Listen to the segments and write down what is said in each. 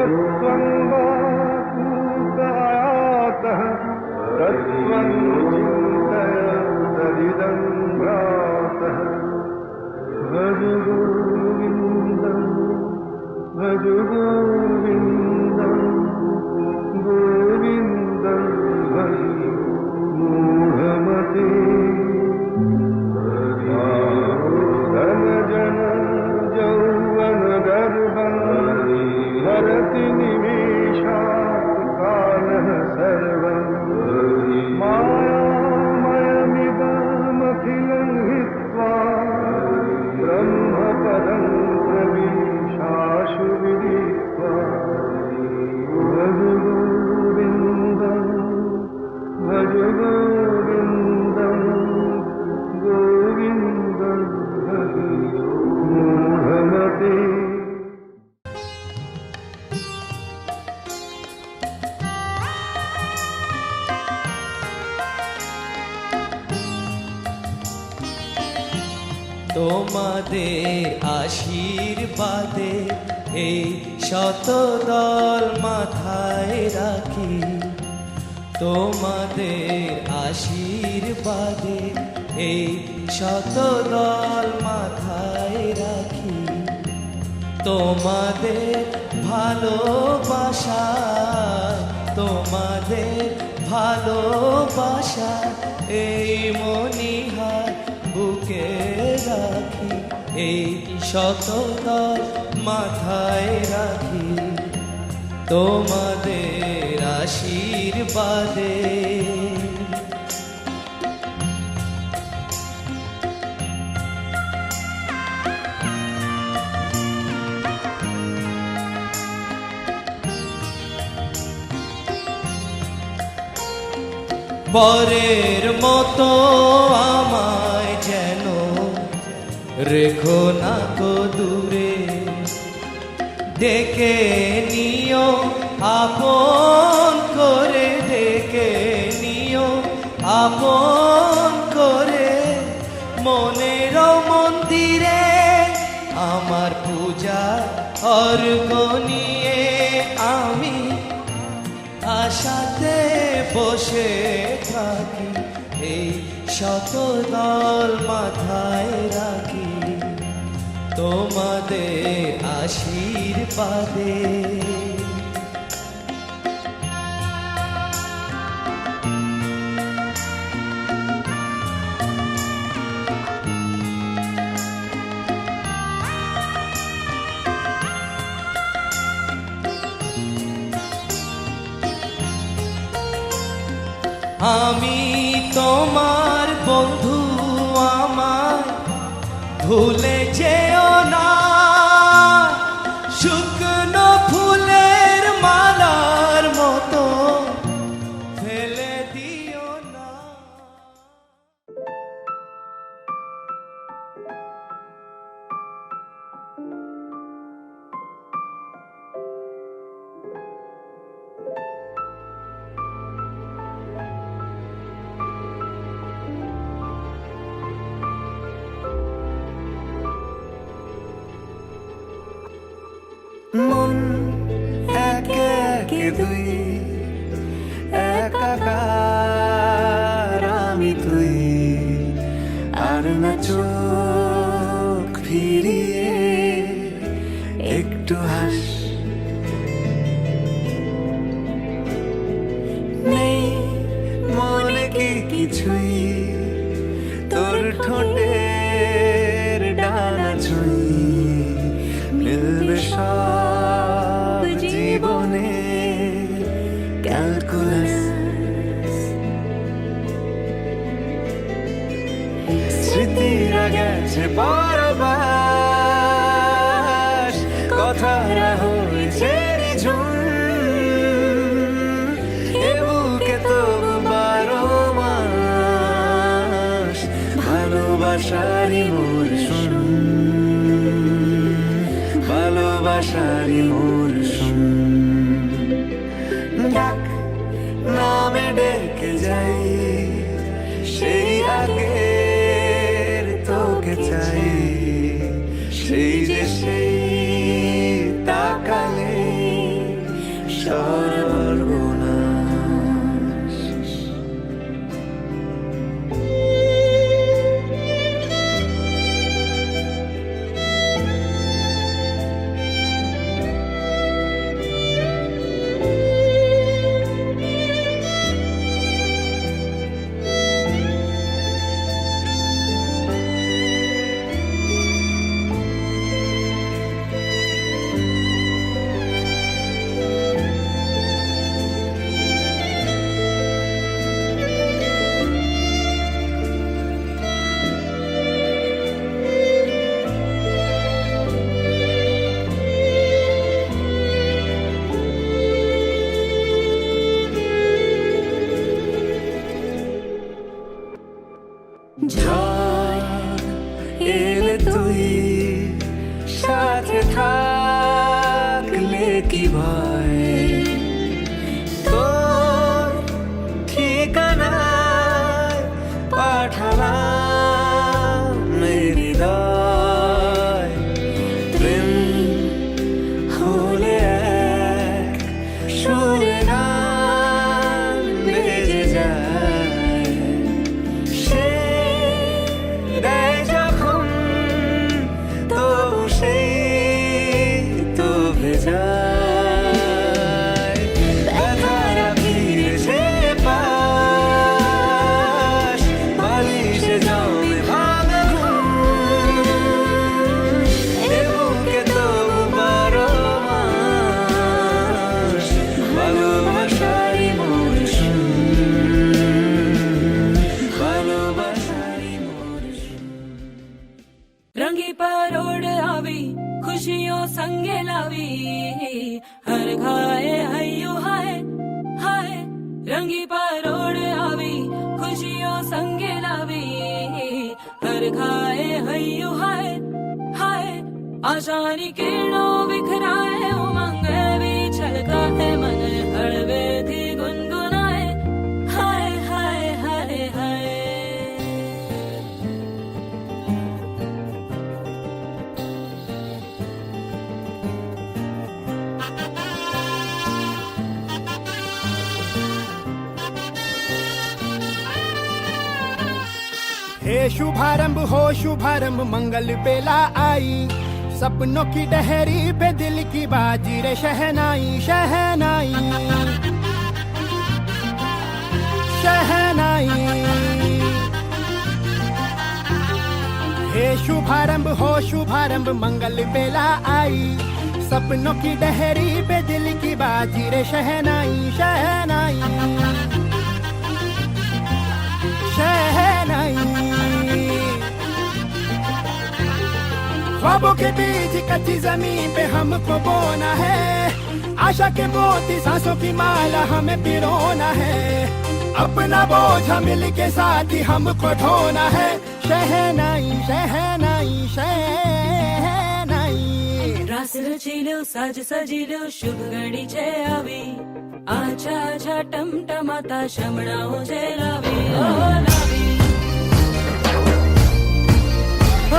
तत्त्वं वा पूतयातः तत्त्वं चिन्तय तदिदं भ्रातः भज गोविन्दं भज गोविन्दं गोविन्दं भज मूढमते धनजन यौवन गर्भं भरति निमेषात् कालः सर्वं मायामयमिदमखिलं हित्वा ब्रह्मपदं प्रविशाशु विदित्वा भज गोविन्दं भज गोविन्दं गोविन्दं भज मूढमते। তোমাদের আশীর্বাদে এই শতদল মাথায় রাখি, তোমাদের আশীর্বাদে এই শতদল মাথায় রাখি, তোমাদের ভালোবাসা, তোমাদের ভালোবাসা এই মনিহার বুকে রাখি, এই শতদল মাথায় রাখি, তোমাদের আশীর্বাদে। বরের মতো আমায় যেন রেখো না কো দূরে, ডেকে নিও আপন করে, ডেকে নিও আপন করে, মনের মন্দিরে আমার পূজা অর্ঘ নিয়ে আমি আশাতে বসে থাকি, এই শতদল মাথায় রাখি, তোমাদের আশীর্বাদে। আমি তোমার বন্ধু, আমার ভুলে যেও না, শুকনো ফুলের মালার মতো ফেলে দিও না। মন একে একে দুই, একাকার আমি তুই, আর না চোখ ফিরিয়ে একটু হাস। নেই মনে কি কিছুই, তোর ঠোঁটের ডানা ছুঁই, মিলবে সব জীবনে ক্যালকুলাস। স্মৃতিরা গেছে পরবাস, কথারা হয়েছে ঝুম, এ বুকে তবু 12 মাস ভালোবাসারই মরশুম, ভালোবাসারই মরশুম। ডাক নামে ডেকে যাই, সেই আগের তোকে চাই, সেই যে সেই তাকালে ঝড় এলে তুই সাথে থাকলে কি ভয় তোর ঠিকানায় পাঠালাম হৃদয় প্রেম হলে এক সুরে গান বেজে যায় সে দেয় যখন তবু সেই তো ভেজায় ব্যথারা ফিরে সে পাশ বালিশে জমে ভাঙা ঘুম এ বুকে তবু বারো মাস ভালোবাসারই মরশুম ভালোবাসারই মরশুম रंगी परोड़ आवी खुशियों संगे लावी हर घाए हयो हाय हाय रंगी परोड़ आवी खुशियों संगे लावी हर घाए हयो हाय हाय आशानी किरणों बिखराए उमंग भी छलका है मन हड़वे थी गुनगुनाए हाय हाय हाय हाय हे शुभारंभ हो शुभारंभ मंगल बेला आई सपनों की डहरी पे दिल की बाजी रे शहनाई शहनाई शहनाई हे शुभारंभ हो शुभारंभ मंगल बेला आई सपनों की डहरी पे दिल की बाजी रे शहनाई शहनाई शहनाई ख्वाबों के बीच कच्ची जमीन पे हमको बोना है आशा के मोती सांसों की माला हमें पिरोना है अपना बोझ मिल के साथ ही हमको ढोना है शहनाई शहनाई शहनाई रास रचिलो साज सजिलो शुभ घड़ी छे आवी आछा आछा टमटमाता शमणाओ जे लावी ओ लावी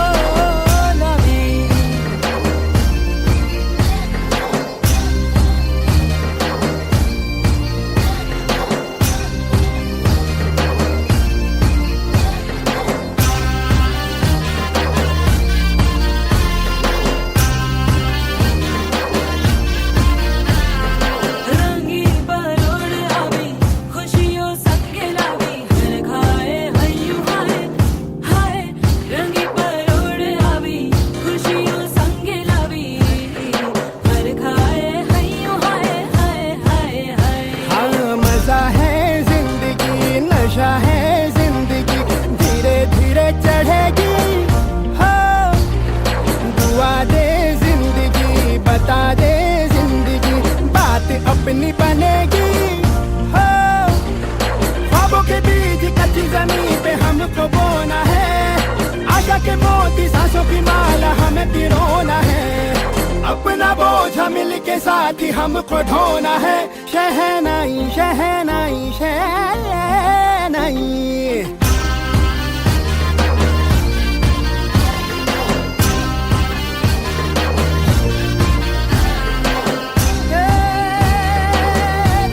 ओ लावी रंगी परोड़ आवी खुशियों संगे लावी हर घाए हयू हाय हाय रंगी परोड़ आवी खुशियों संगे लावी हर घाए हयू हाय हाय हाय हाय हाँ मजा है जिंदगी नशा है जिंदगी धीरे धीरे चढ़ेगी हाँ दुआ दे जिंदगी बता दे जिंदगी बात अपनी बनेगी हाँ ख्वाबों के बीच कच्ची जमीन पे हमको बोना है आशा के मोती सांसों की माला हमें पिरोना है अपना बोझ मिल के साथ ही हमको ढोना है शहनाई शहनाई शहनाई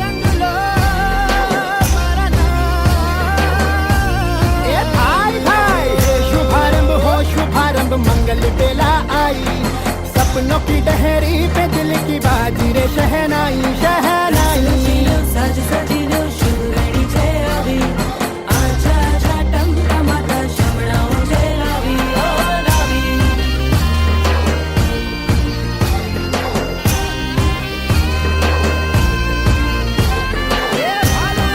रंग लो मरना ए भाई भाई शुभारंभ हो शुभारंभ मंगल बेला आई सपनों की डहरी पे दिल की बाजी रे शहनाई शहनाई रचिलो साज सजिलो शुभ घड़ी छे आवी आछा आछा टमटमाता शमणाओ जे लावी ओ लावी ए भाला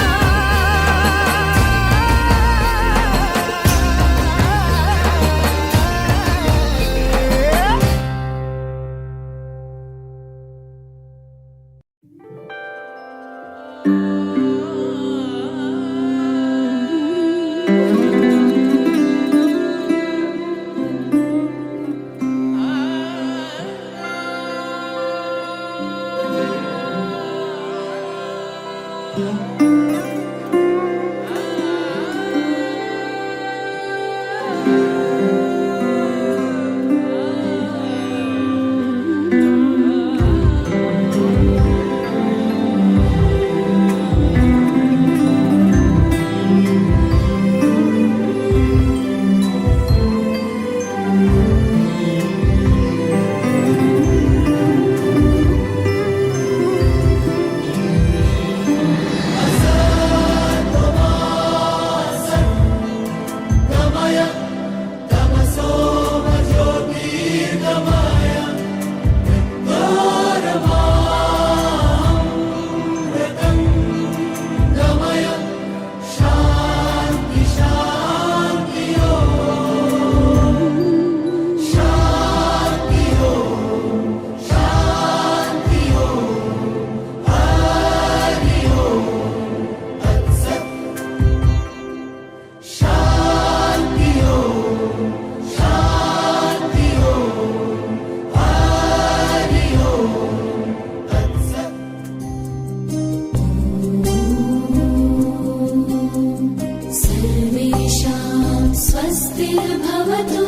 स्वस्तिर्भवतु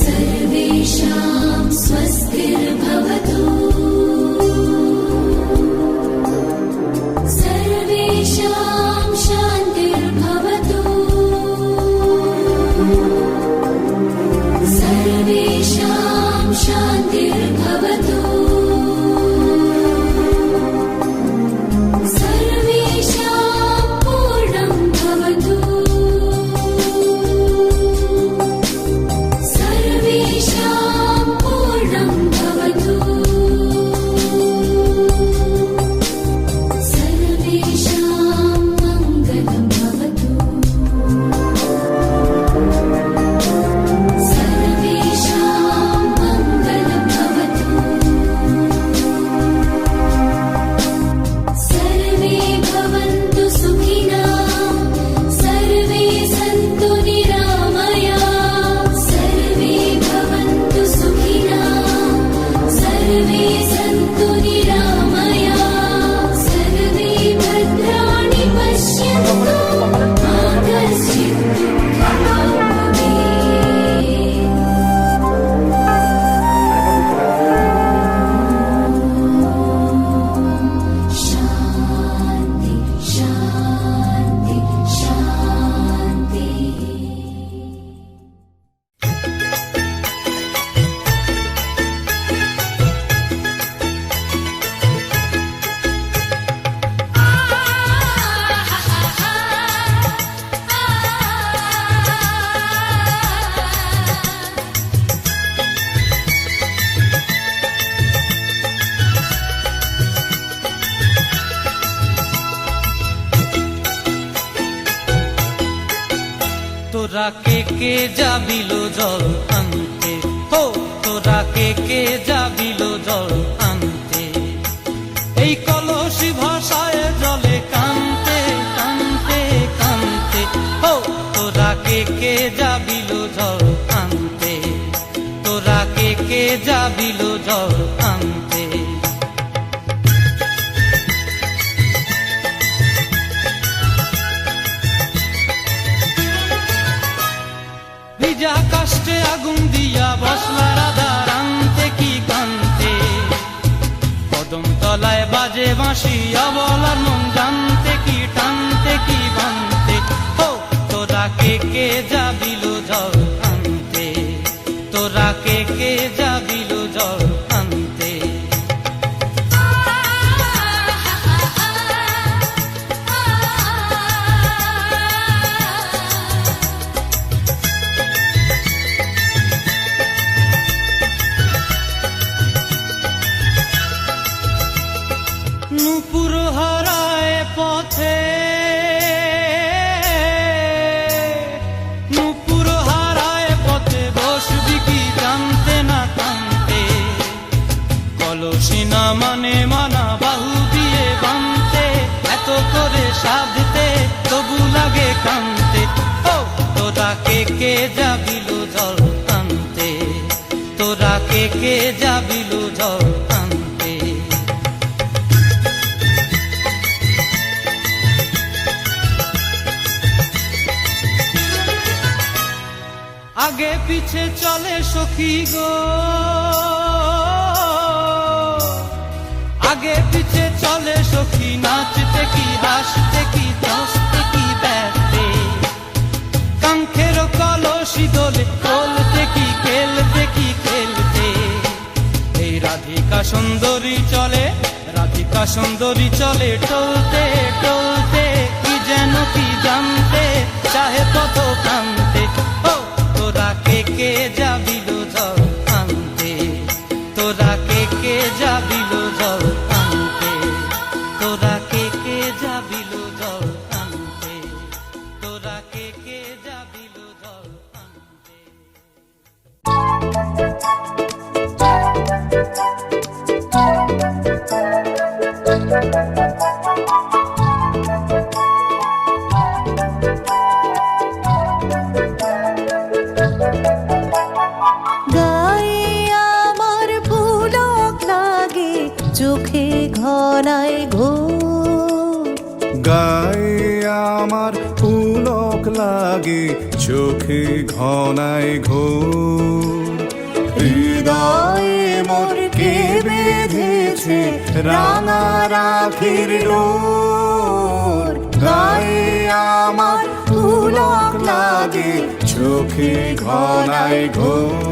सर्वेषां स्वस्तिर्भवतु सर्वेषां शान्तिर्भवतु सर्वेषां शान्तिर्भवतु তোরা কে যাবিল জল আনতে, হো তোরা কে যাবিল জল আনতে, এই কলসি ভাষায় জলে কানতে কানতে কানতে, হো তোরা কে যাবিল জল আনতে, তোরা কে যাবিল জল আনতে। ভিজা কাষ্টে আগুন দিয়া বসলা রাধা রান্তে কি কান্তে, কদম তলায় বাজে বাঁশি অবলার মন জানতে কি টানতে কি বানতে, ও তোরা কে যাবিল জল আনতে, তোরা কে যাবিল জল আনতে। নূপুর হারায় পথে, নূপুর হারায় পথে বসবি কি জানতে না কানতে, কলসি না মানে মানা বাহু দিয়ে বানতে, এত করে সাধতে তবু লাগে কানতে, ও তোরা কে যাবিল জল আনতে, তোরা কে যাবিল জল আনতে। আগে পিছে চলে সখী গো, আগে পিছে চলে সখী, নাচতে কি হাসতে কি দশতে কি ব্যস্তে, কাঙ্ক্ষের কলসি দোলে বলতে কি খেলতে কি খেলতে, এই রাধিকা সুন্দরী চলে, রাধিকা সুন্দরী চলে টলতে টলতে, কি যেন কি জানতে চাহে কত কান্তে, ও তোরা কে যাবিল জল আনতে, তোরা কে যাবিল জল আনতে, তোরা কে যাবিল জল আনতে, তোরা কে যাবিল জল আনতে। লাগে চোখে ঘনায় ঘোর। হৃদয়ে মোর কে বেঁধেছে রাঙা রাখির ডোর। গায়ে আমার পুলক লাগে চোখে ঘনায় ঘোর।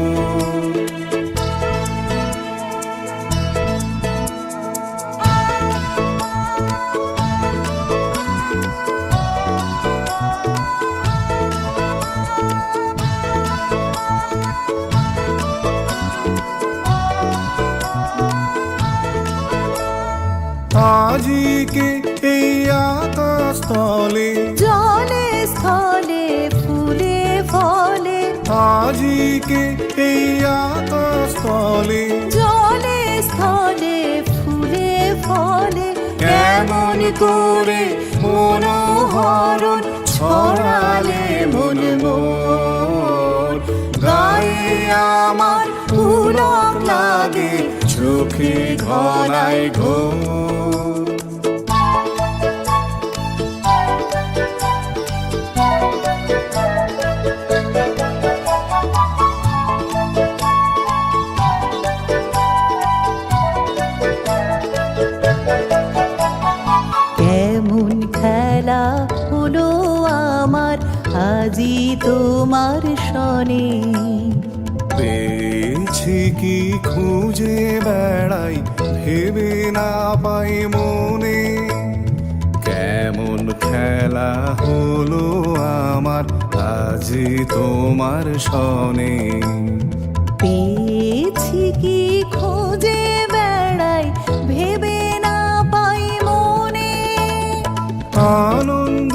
আজিকে এই আকাশতলে জলে স্থলে ফুলে ফলে, আজিকে এই আকাশতলে জলে স্থলে ফুলে ফলে, কেমন করে মনোহরণ ছড়ালে মন মোর। গায়ে আমার পুলক লাগে চোখে ঘনায় ঘোর। কেমন খেলা হলো আমার আজি তোমার সনে। পেয়েছি কি খুঁজে বেড়াই ভেবে না পাই মনে। কেমন খেলা হলো আমার আজি তোমার সনে। পেয়েছি কি খুঁজে বেড়াই ভেবে না পাই মনে। আনন্দ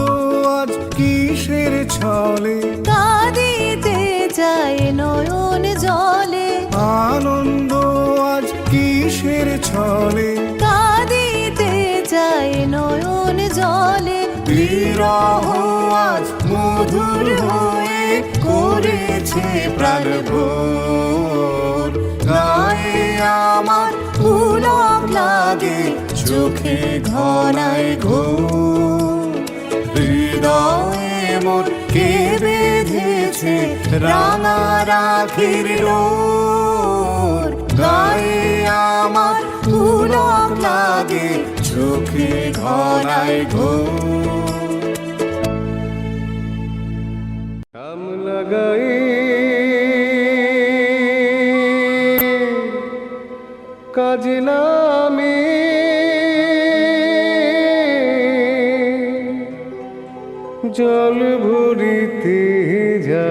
আজ কিসের ছলে কাঁদিতে যায় নয়ন জলে, আনন্দ আজ কিসের ছলে কাঁদিতে যায় নয়ন জলে। বিরহ আজ মধুর হয়ে করেছে প্রাণ ভোর। গায়ে আমার পুলক লাগে চোখে ঘনায় ঘোর। হৃদয়ে মোর কে বেঁধেছে রাঙা রাখির ডোর। গায়ে আমার পুলক লাগে চোখে ঘনায় ঘোর। কাম লাগাই কাজ নামে জল ভরিতে যা।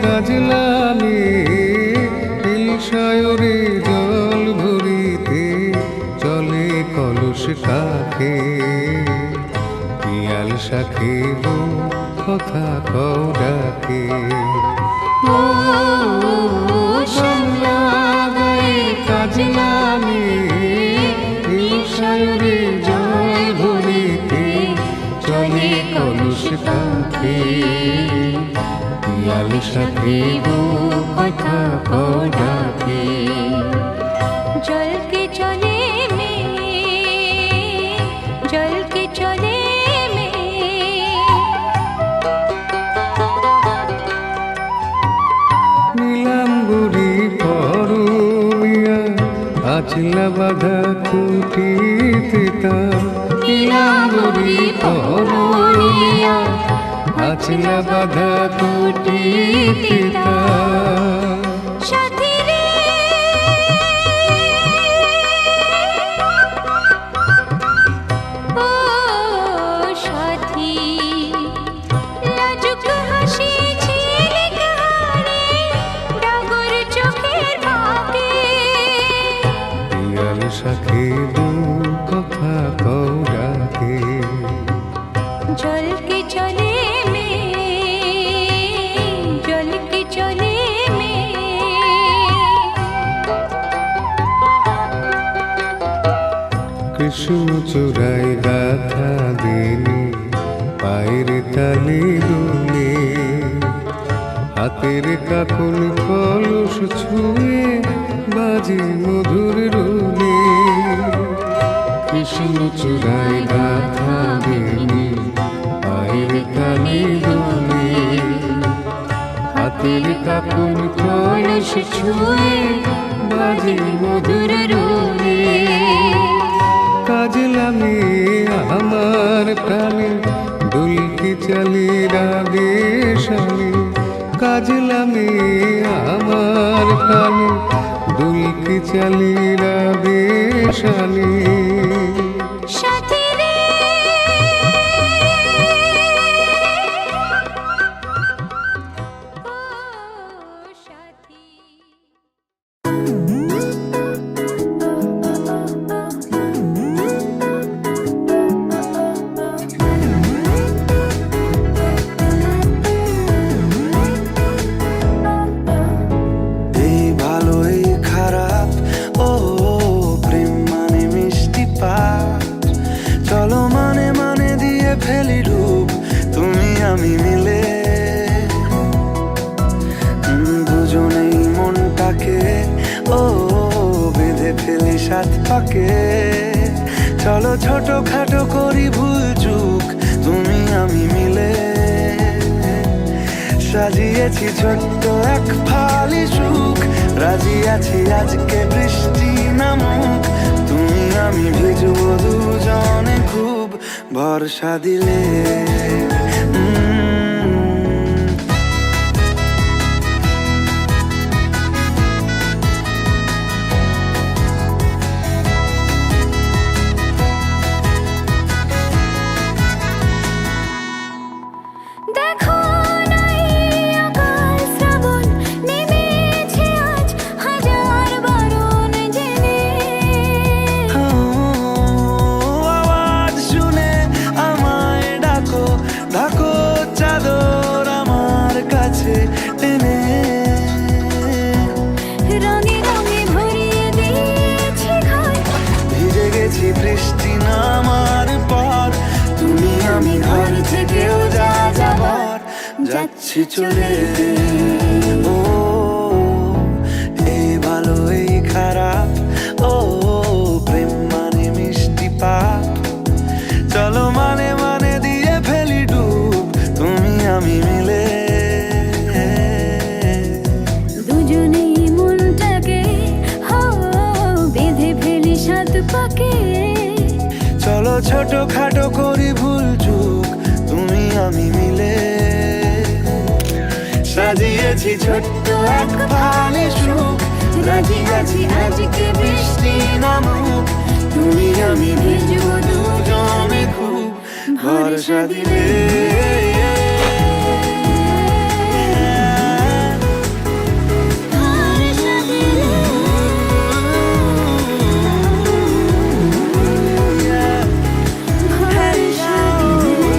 কাজলামে ইলশায়রে জল ভরিতে চলে কলস কাখে। পিয়াল শাখে কথা কও ডাকে। কাজলামে ইলশায়রে জল ভরিতে চলে কলস কাখে। পিয়াল সাথে কথা কও ডাকে। জল কে চলে মে, জল কে চলে মে, নীলাম্বরী পরমিয়া আচলা বাধা খুঁটিতে তা। নীলাম্বরী পরমিয়া আচলা বাধা খুঁটিতে তা। সাথী রে ও সাথী, লাজুক হাসি ছিলে কাহারে ডাগর চোখের ভাগে। পিয়াল শাখে কথা কও ডাকে। জল কে চলে মে, কুসুম চূড়াই গাথা দিনি পায়ের তালি দুলে, হাতের কাকুন কলস ছুঁয়ে বাজে মধুর রুলে। কুসুম চূড়াই গাথা দিনি পায়ের তালি দুলে, হাতের কাকুন কলস ছুঁয়ে বাজে মধুর রুলে। কাজে লাগে আমার প্রাণে দুলকি চালি রাগে শালি, কাজে লাগে আমার প্রাণে দুলকি চালি রাগে শালি। সাথী রে ও সাথী। এই ভালো এই খারাপ, ও প্রেম মানে মিষ্টি পাঠ। চলো মানে মানে দিয়ে ফেলি রূপ তুমি আমি মিলে। দুজনেই মনটাকে ও বেঁধে ফেলি সাত পাকে। চলো ছোট খাটো করি ভুল চুক তুমি আমি মিলে। সাজিয়েছি ছোট্ট এক ফালি সুখ, রাজি আছি আজকে বৃষ্টি নামুক। তুমি আমি ভিজবো দুজনে খুব ভরসা দিলে। দেখো নাই আকাল শ্রাবণ নেমেছে আজ হাজার বারণ জেনে। আওয়াজ শুনে আমায় ডাকো, ডাকো চাদর আমার কাছে টেনে। রঙে রঙে ভরিয়ে দিয়েছি ঘর, ভিজে গেছি বৃষ্টি নামার পর। তুমি আমি ঘর থেকেও যা যাবার যাচ্ছি চলে। ও এই ভালো এই খারাপ, ও প্রেম মানে মিষ্টি পাপ। চলো মানে মানে দিয়ে ফেলি ডুব তুমি আমি মিলে। দুজনেই মনটাকে হো বেঁধে ফেলি সাত পাকে। চলো ছোট খাটো করি ভুল চুক তুমি আমি মিলে। সাজিয়েছি ছোট্ট এক ফালি সুখ, রাজি আছি আজকে বৃষ্টি নামুক। তুমি আমি ভিজবো দুজনে খুব ভরসা দিলে। ভরসা দিলে। ভরসা দিলে।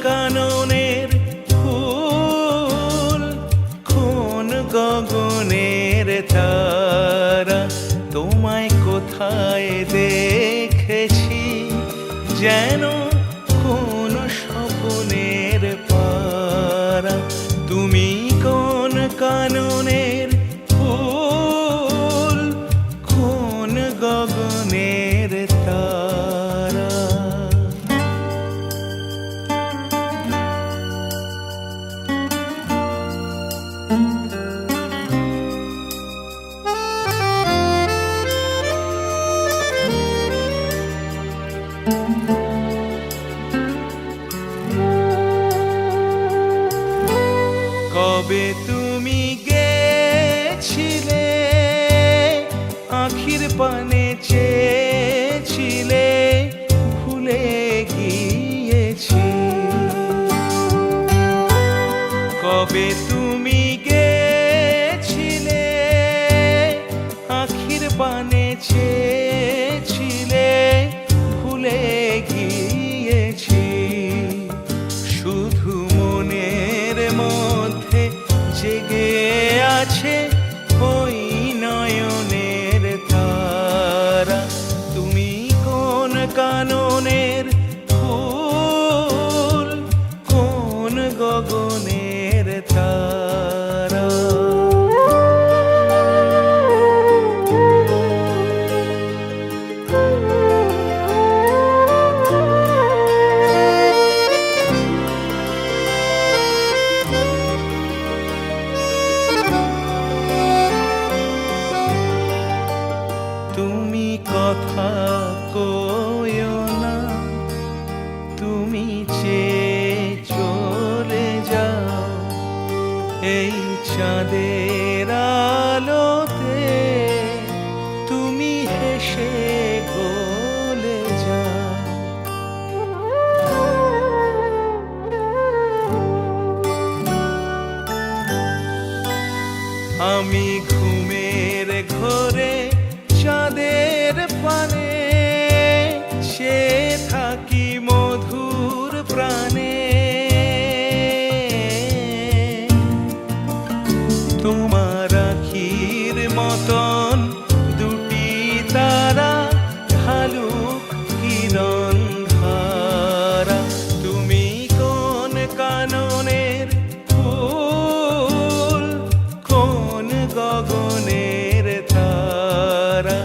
কাননের ফুল, কোন গগনের তারা, তোমায় কোথায় দেখেছি যেন কোন স্বপ্নের পারা। তুমি কোন কাননের ফুল, কোন গগনের তারা। কবে তুমি গেছিলে, আখির পানে চেয়েছিলে, ভুলে গিয়েছি। কবে তুমি গেছিলে, আখির পানে চেয়েছিলে, ভুলে গিয়েছি। শুধু মনের মধ্যে জেগে আছে ওই নয়নের তারা। তুমি কোন কাননের ফুল, কোন গগনের তারা। তুমি কথা কইও না, তুমি চেয়ে চলে যাও এই চাঁদের আলোতে, তুমি হেসে গলে যাও। আমি ঘুমের ঘোরে চাঁদের পানে, সে থাকি মধুর প্রাণে। তোমার আখির মতন দুটি তারা, ঢালুক কিরণ ধারা। তুমি কোন কাননের ফুল, কোন গগনের তারা।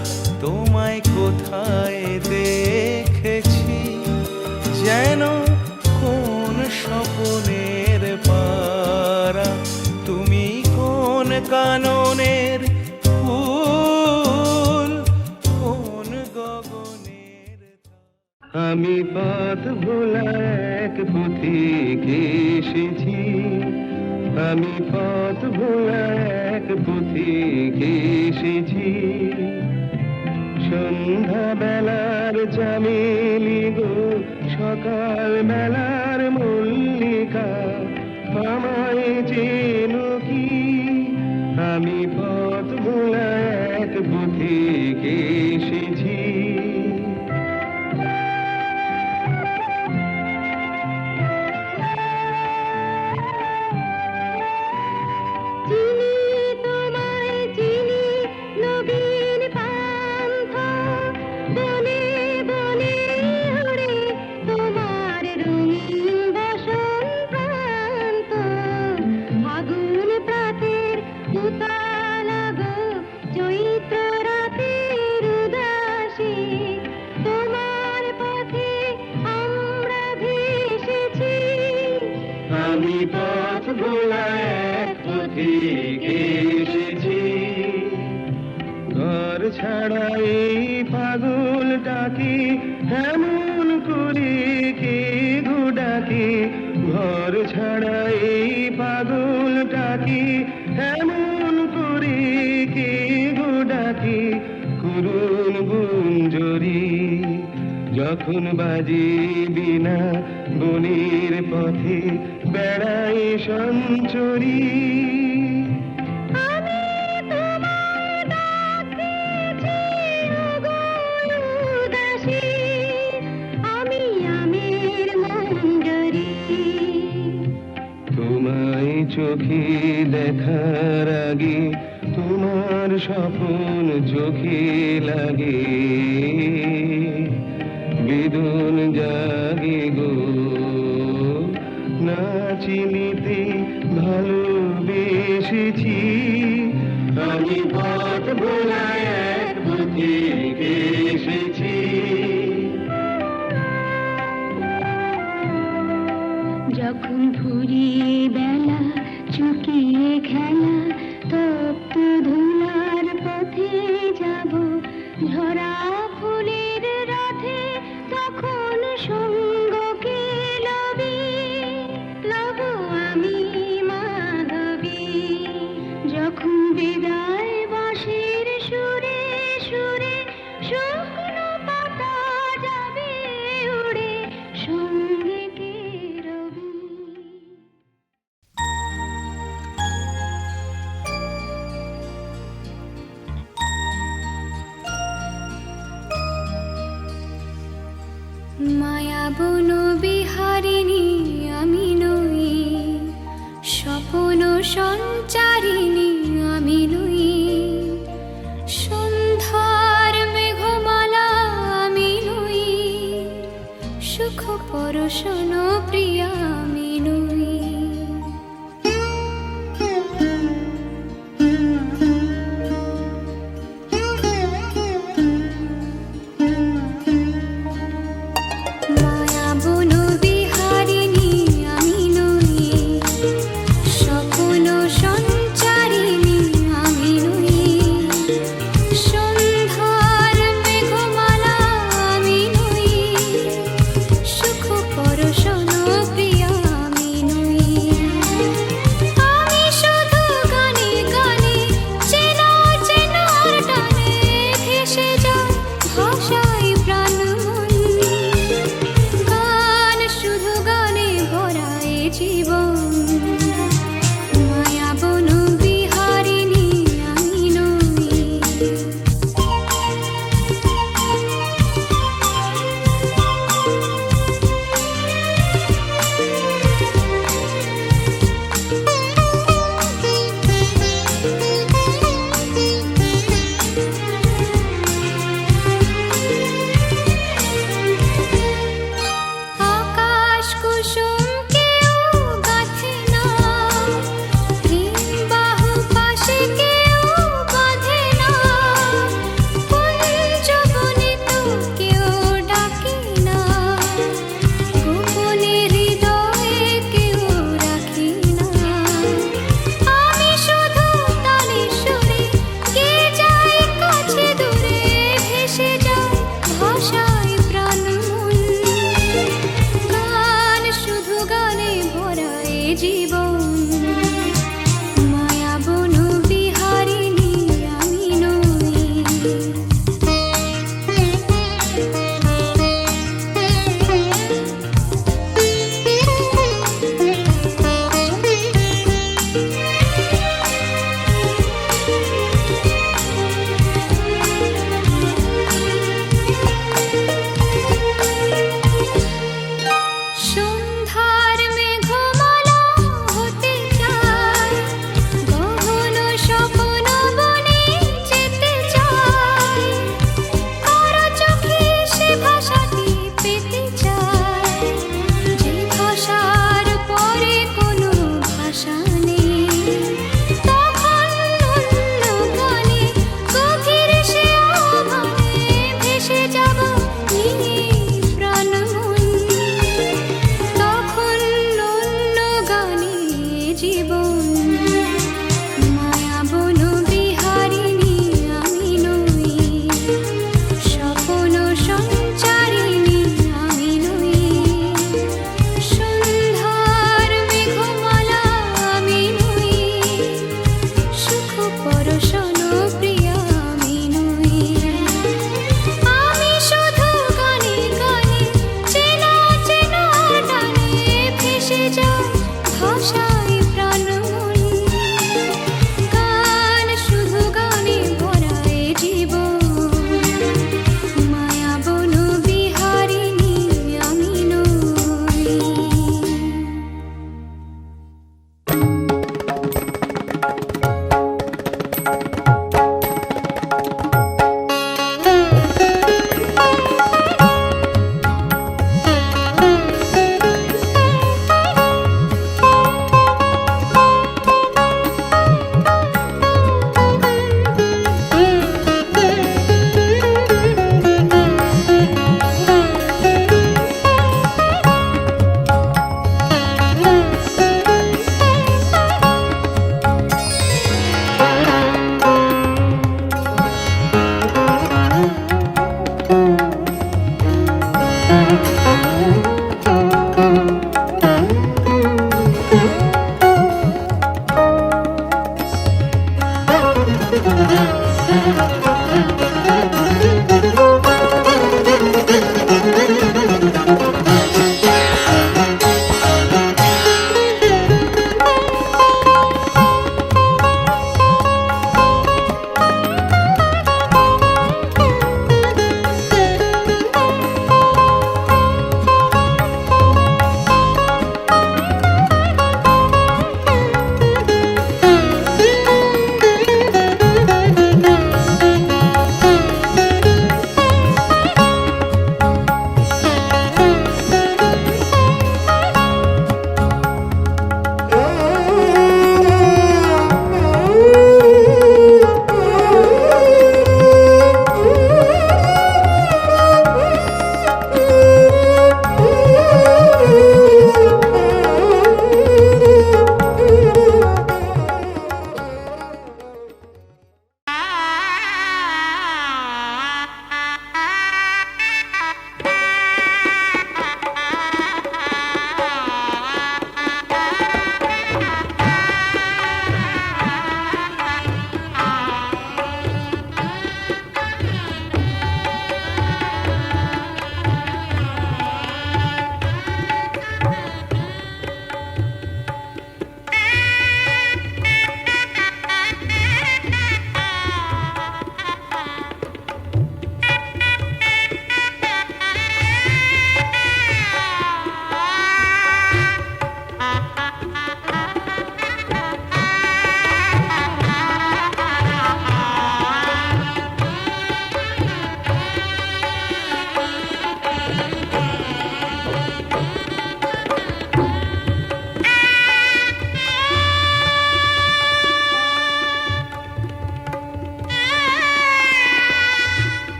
তোমায় কোথায় দেখেছি যেন কোন স্বপ্নের পারা। তুমি কোন কাননের ফুল, কোন গগনের তারা। আমি পথ ভোলা এক পথিক এসেছি, আমি পথ ভোলা এক পথিক এসেছি। সন্ধ্যা বেলার চামেলি গো, সকাল বেলার মল্লিকা, আমায় চেনো কি? আমি পথ ভোলা এক পথিক এসেছি। আমি পথ ভোলা এক পথিক এসেছি। ঘর ছাড়া এই পাগলটাকে এমন করে কে গো ডাকে? ঘর ছাড়া এই পাগলটাকে এমন করে কে গো ডাকে? করুণ গুঞ্জরি যখন বাজে বিনা, বনের পথে বেড়াই সঞ্চরী। আমি আমের মঞ্জরি। চোখে দেখার আগে তোমার স্বপ্ন চোখে লাগে, বেদন জাগে গো না চিনিতে ভালোবেসেছি আমি, পথ ভোলায় এক পথিকে এসেছি। যখন ফুরিয়ে বেলা চুকিয়ে খেলা তপ্ত ধুলার পথে যাব, ঝরা ফুলের রাধে তখন সঙ্গকে লবে, লব আমি মাধবী। যখন বিদায় বাঁশির সুরে সুরে শুকনো পাতা যাবে উড়ে, সঙ্গে কে রবি। মায়া বন বিহারিণী আমি নই, স্বপ্ন সঞ্চারিণী আমি নই, সন্ধ্যার মেঘমালা আমি নই, সুখ পরশন প্রিয়া আমি নই। মায়া বন বিহারিণী আমি নই, স্বপ্ন সঞ্চারিণী আমি নই, সন্ধ্যার মেঘমালা আমি নই, সুখ পরশন প্রিয়া আমি নই। আমি শুধু গানে গানে চেনা চেনার টানে ভেসে যাই ভাষায় প্রাণ মন, গান শুধু গানে ভরায় জীবন। মায়া বন বিহারিণী আমি নই। আকাশ কুসুম কেউ গাঁথে না, হিমবাহ পাশে কেউ বাঁধে না, কুঞ্জ বনিত কেউ ডাকে না, গোপনে হৃদয়ে কেউ রাখে না। আমি শুধু তালে সুরে কে যাই কাছে দূরে, ভেসে যাই ভাষায় প্রাণ মন, গান শুধু গানে ভরায় জীবন। মায়া বন বিহারিণী আমি নই। সন্ধ্যার মেঘমালা হতে চায়, গহন স্বপ্ন বনে যেতে চায়, কারো চোখে সে ভাষাটি পেতে চায়, যে ভাষার পরে কোনো ভাষা নেই। তখন অন্য গানে গভীর সে আহ্বানে ভেসে যাব নিয়ে প্রাণ মন, তখন অন্য গানে জীবন। মায়া বন বিহারিণী আমি নই, স্বপ্ন সঞ্চারিণী আমি নই, সন্ধ্যার মেঘমালা আমি নই, সুখ পরশন প্রিয়া আমি নই। আমি শুধু গানে গানে চেনা চেনা টানে ভেসে যাই ভাষায় প্রাণ মন, গান শুধু গানে ভরায় জীবন। মায়া বন বিহারিণী আমি নই।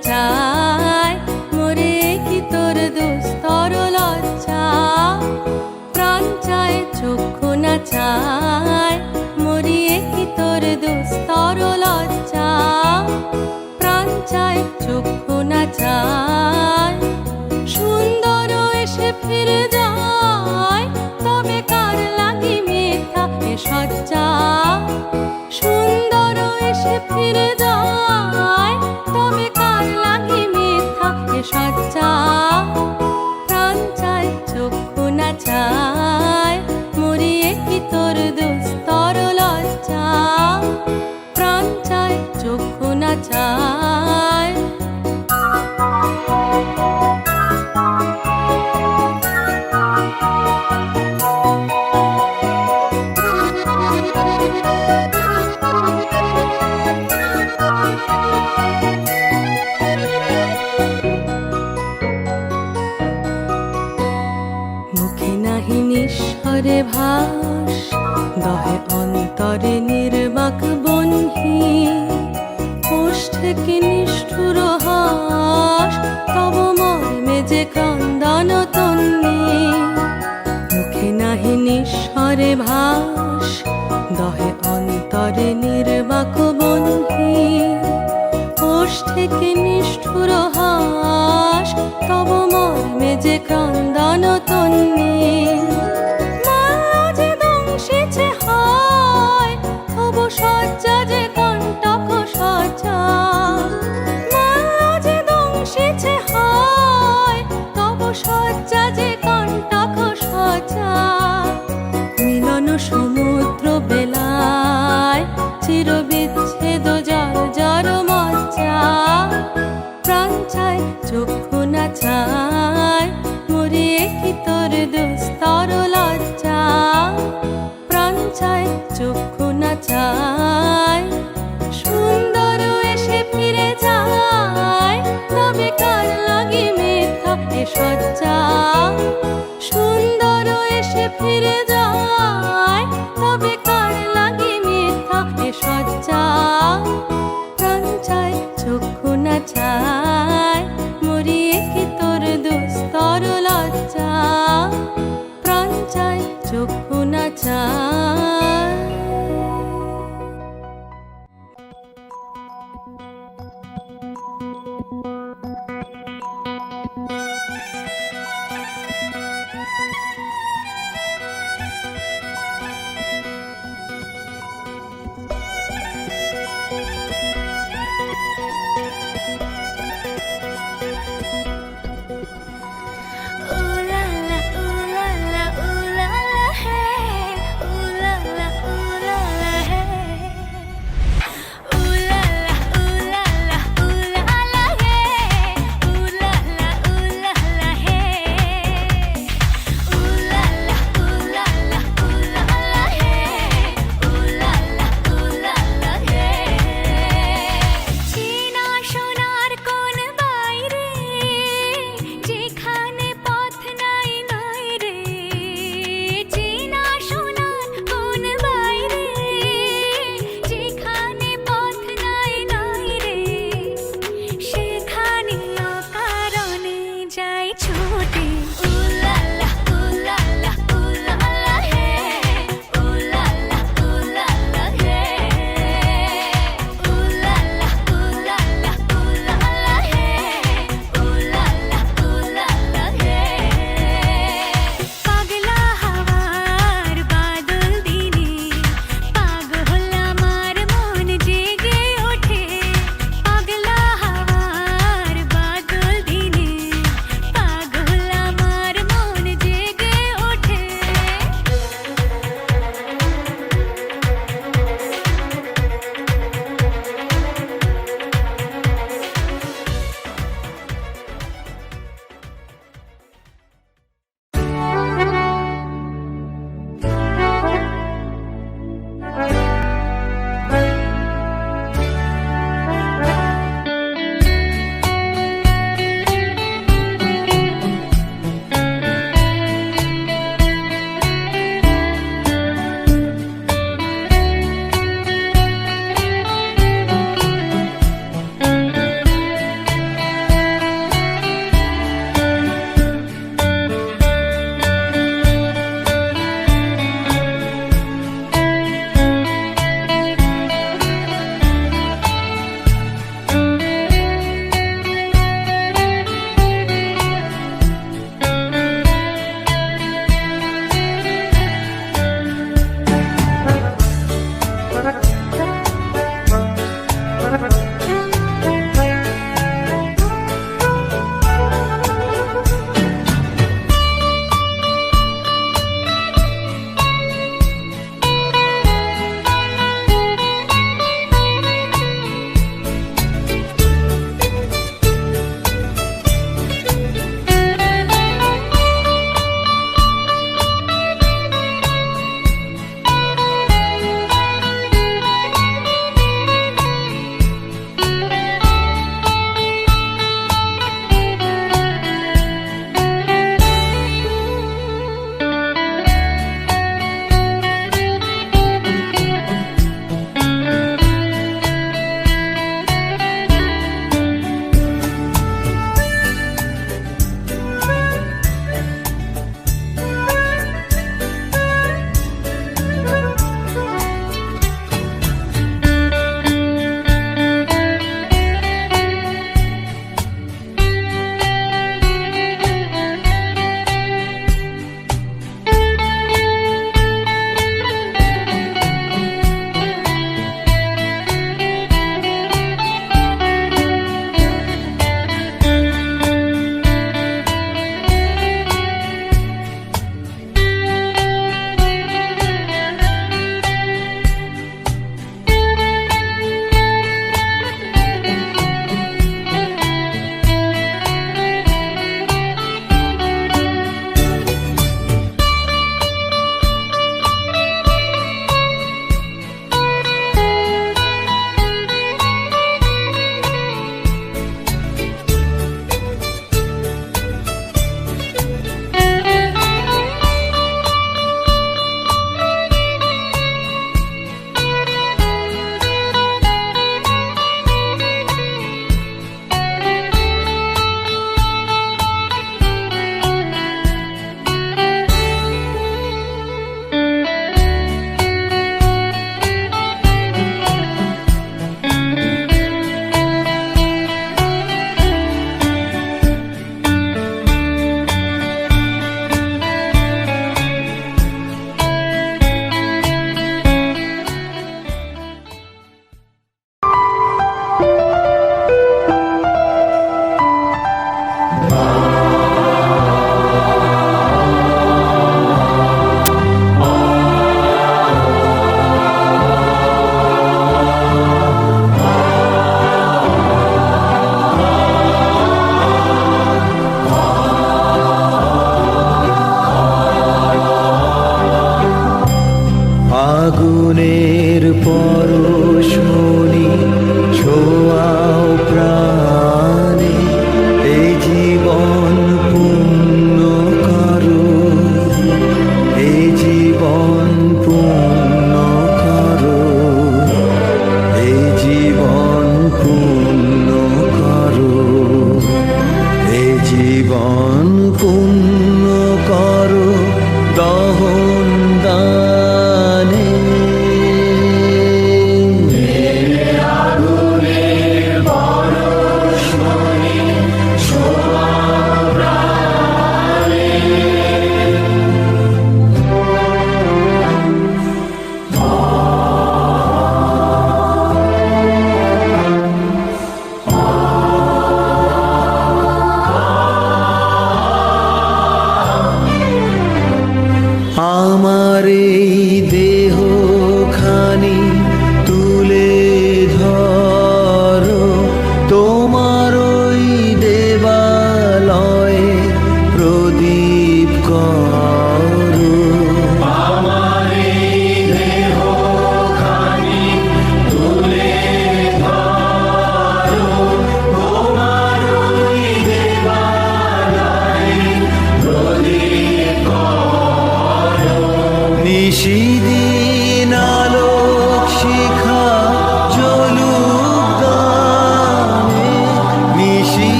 চায় মোরে কি তোর দুস্তর লজ্জা প্রাণ চায় চক্ষু না চায় মরিয়ে কি তোর দুস্তর লজ্জা প্রাণ চায় চক্ষু না চায় সুন্দর এসে ফিরে যায় তবে কার লাগি মিথ্যা এ সজ্জা সুন্দর এসে ফিরে যায় তবে কার লাগি মিথ্যা এ সজ্জা প্রাণ চায় চক্ষু না চায় মরিয়ে কি তোর দুস্তর লজ্জা প্রাণ চায় চক্ষু না চায় মুখে নাহি নিঃস্বরে ভাস দহে অন্তরে নির্বাক বনহি ওষ্ঠে কি নিষ্ঠুর হাস তব মর্মে যে ক্রন্দন তন্নি মুখে নাহি নিঃস্বরে ভাস দহে অন্তরে নির্বাক বনহি ওষ্ঠে কি নিষ্ঠুর হাস তব মর্মে যে ক্রন্দন তন্নি মায়া যে দংশিছে হয় তব সজ্জা যে কণ্টক সজ্জা মায়া যে দংশিছে হয় তব সজ্জা যে কণ্টক সজ্জা মিলন সমুদ্র বেলায় চির বিচ্ছেদ জর জর মজ্জা প্রাণ চায় চক্ষু না চায় মরিয়ে কি তোর দুস্তর লজ্জা প্রাণ চায় চক্ষু না চায় সুন্দর এসে ফিরে যায় তবে কার লাগি মিথ্যা এ সজ্জা সুন্দর এসে ফিরে যায় তবে কার লাগি মিথ্যা এ সজ্জা প্রাণ চায় চক্ষু না চায় মরিয়ে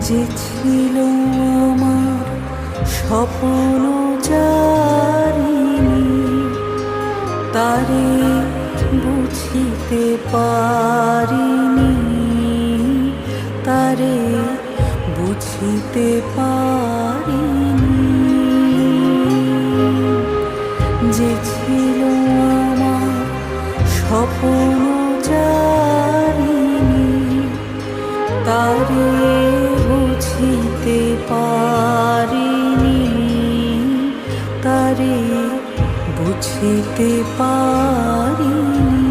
যে ছিল আমার স্বপ্ন চারিণী, তারে বুঝিতে পারিনি, তারে বুঝিতে পারিনি। যে ছিল আমার স্বপ্ন চারিণী, তারে বুঝিতে পারিনি, তারে বুঝিতে পারিনি।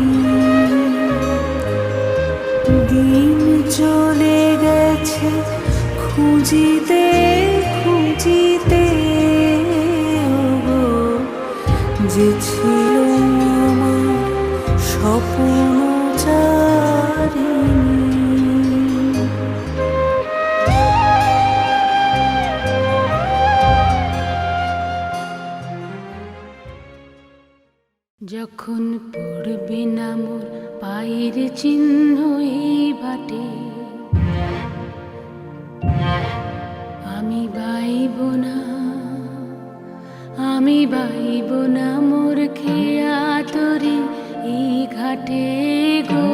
দিন চলে গেছে খুঁজিতে খুঁজিতে, ওগো যে ছিল আমার স্বপ্ন চারিণী। যখন পড়বে না মোর পায়ের চিহ্ন এই বাটে, আমি বাইব না, আমি বাইব না মোর খেয়া তরি এই ঘাটে গো।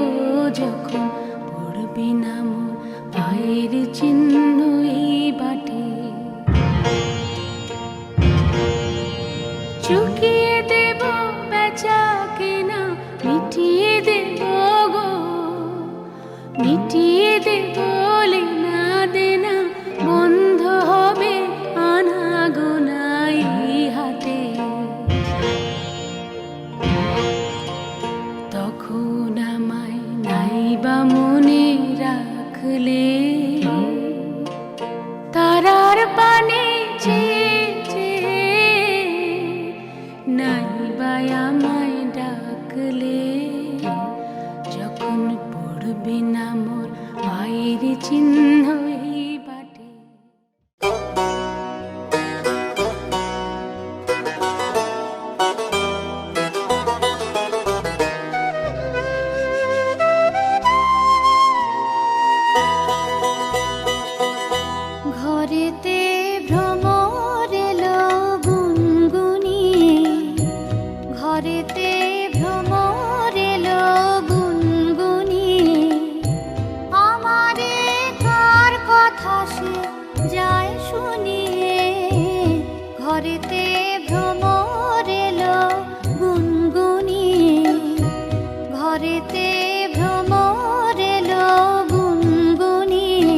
যখন পড়বে না মোর পায়ের চিহ্ন এই বাটে, চুকিয়ে দেব বেচা কেনা, মিটিয়ে দেব গো, মিটিয়ে দেব লেনা দেনা, বন্ধ হবে আনাগোনা এই হাতে। তখন আমায় নাইবা মনে রাখলে, তারার পানে নাইবা আমায় ডাকলে। যখন পড়বে না মোর পায়ের চিহ্ন এই বাটে। ঘরেতে ভ্রমর এলো গুনগুনিয়ে, ঘরেতে ভ্রমর এলো গুনগুনিয়ে, আমারে কার কথা সে যায় শুনিয়ে। ঘরেতে ভ্রমর এলো গুনগুনিয়ে, ঘরেতে ভ্রমর এলো গুনগুনিয়ে।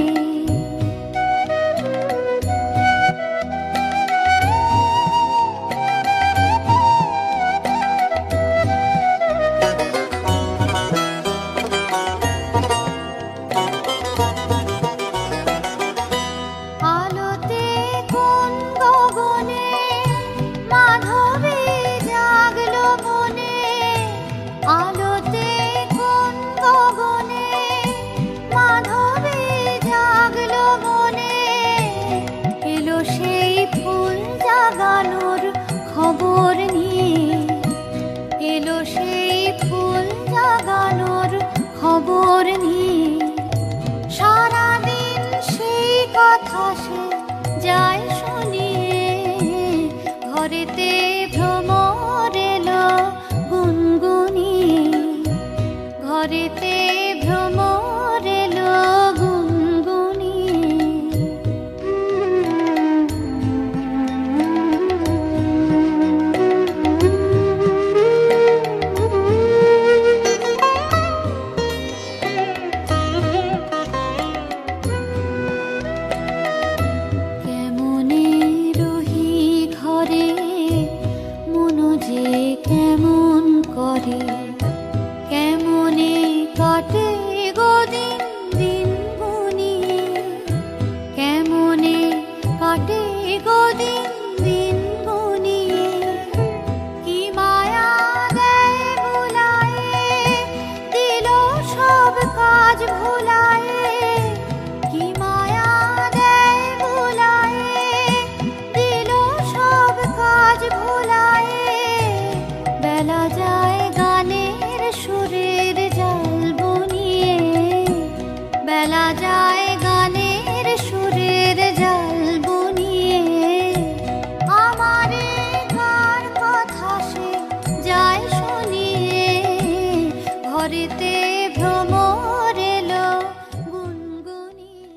আলোতে কোন গগনে মাধবী জাগলো মনে, আলোতে কোন গগনে মাধবী জাগলো মনে। এলো সেই ফুল জাগানোর খবর নিয়ে, এলো সেই ফুল জাগানোর খবর নিয়ে। সারাদিন সেই কথা সে যায় শুনিয়ে। ঘরেতে ভ্রমর এলো গুনগুনিয়ে, ঘরেতে ভ্রমর এলো কেমনে রহি ঘরে, মনো যে কেমন করে। কেমনে কাটে গো দিন দিন গুনিয়ে, কেমনে কাটে গো দিন দিন গুনিয়ে। কি মায়া দেয় বুলায়ে, দিল সব কাজ ভুলায়ে। কি মায়া দেয় বুলায়ে, দিল সব কাজ ভুলায়ে। বেলা যায় গানের সুরের জাল বুনিয়ে, বেলা যায় গানের সুরে ভোরেতে ভ্রমর এলো গুনগুনিয়ে।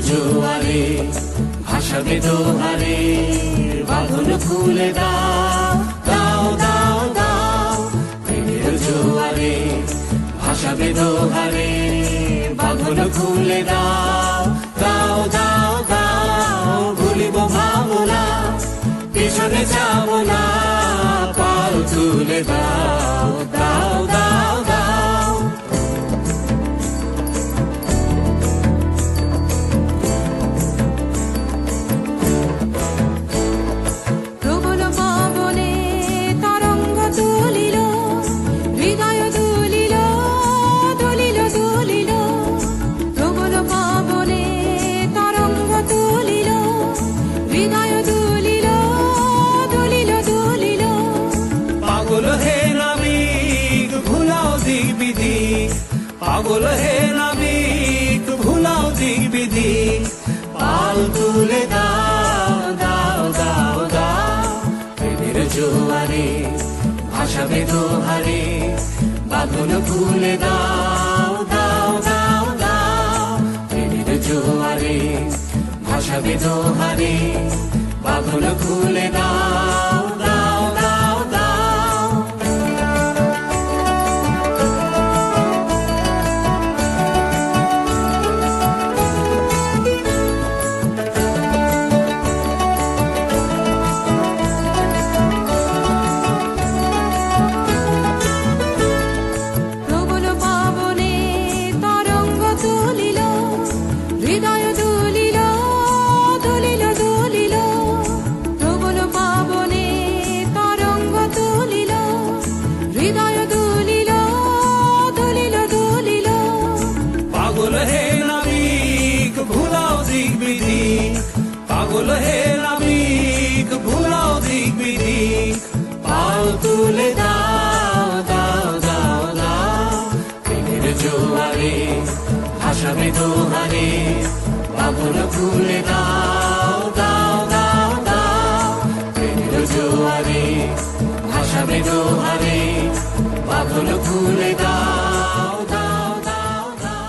জোয়ারে ভাসাবে দোহারে বাঁধন খুলে দাও দাও দাও দাও প্রেমের জোয়ারে ভাসাবে দোহারে বাঁধন খুলে দাও দাও দাও দাও ভুলিব ভাবনা পিছনে যাব না পাল তুলে দাও দাও দাও দাও প্রবল পবনে তরঙ্গ তুলিল হৃদয় দুলিল দুলিল দুলিল প্রবল পবনে তরঙ্গ তুলিল হৃদয় দুলিল দুলিল দুলিল পাগল হে নাবিক ভুলাও দিক বিদিক পাগল হে নাবিক ভুলাও দিক বিদিক পাল তুলে দাও দাও দাও দাও জোয়ারে ভাসাবে দোহারে, বাঁধন খুলে দাও দাও দাও দাও। প্রেমের জোয়ারে ভাসাবে দোহারে, বাঁধন খুলে দাও দাও দাও দাও। প্রবল পাবনে তরঙ্গ তুলিল, হৃদয় দুলিল দুলিল দুলিল। প্রবল পাবনে তরঙ্গ তুলিল, হৃদয় দুলিল দুলিল দুলিল। পাগল হে নাবিক ভুলাও দিক বিদিক, পাগল হে নাবিক ভুলাও দিক বিদিক। পাও তুলে দাও দাও দাও দাও। প্রেমের জোয়ারে ভাসাবে দোহারে, পাগল খুলে দাও দাও দাও দাও। প্রেমের জোয়ারে ভাসাবে দোহারে, পাগল খুলে দাও দাও দাও দাও।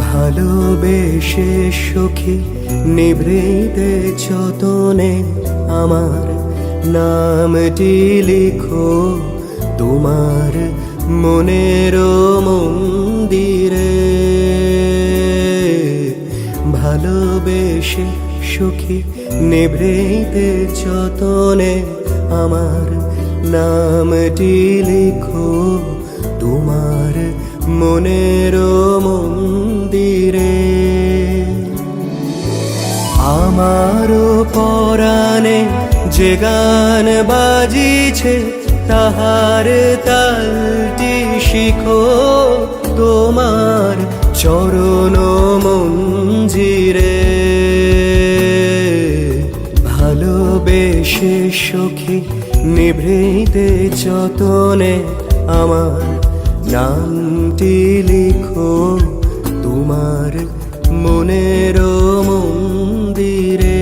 ভালোবেসে সখী নিভৃতে যতনে আমার নামটি লিখো তোমার মনের মন্দিরে। ভালোবেসে সখী নিভৃতে যতনে আমার নামটি লিখো তোমার মনের মন্দিরে। আমারও পরাণে যে গান বাজিছে তাহার তালটি শিখো তোমার চরণ মঞ্জিরে। ভালোবেসে সখী নিভৃতে যতনে আমার নামটি লিখো তোমার মনের মন্দিরে।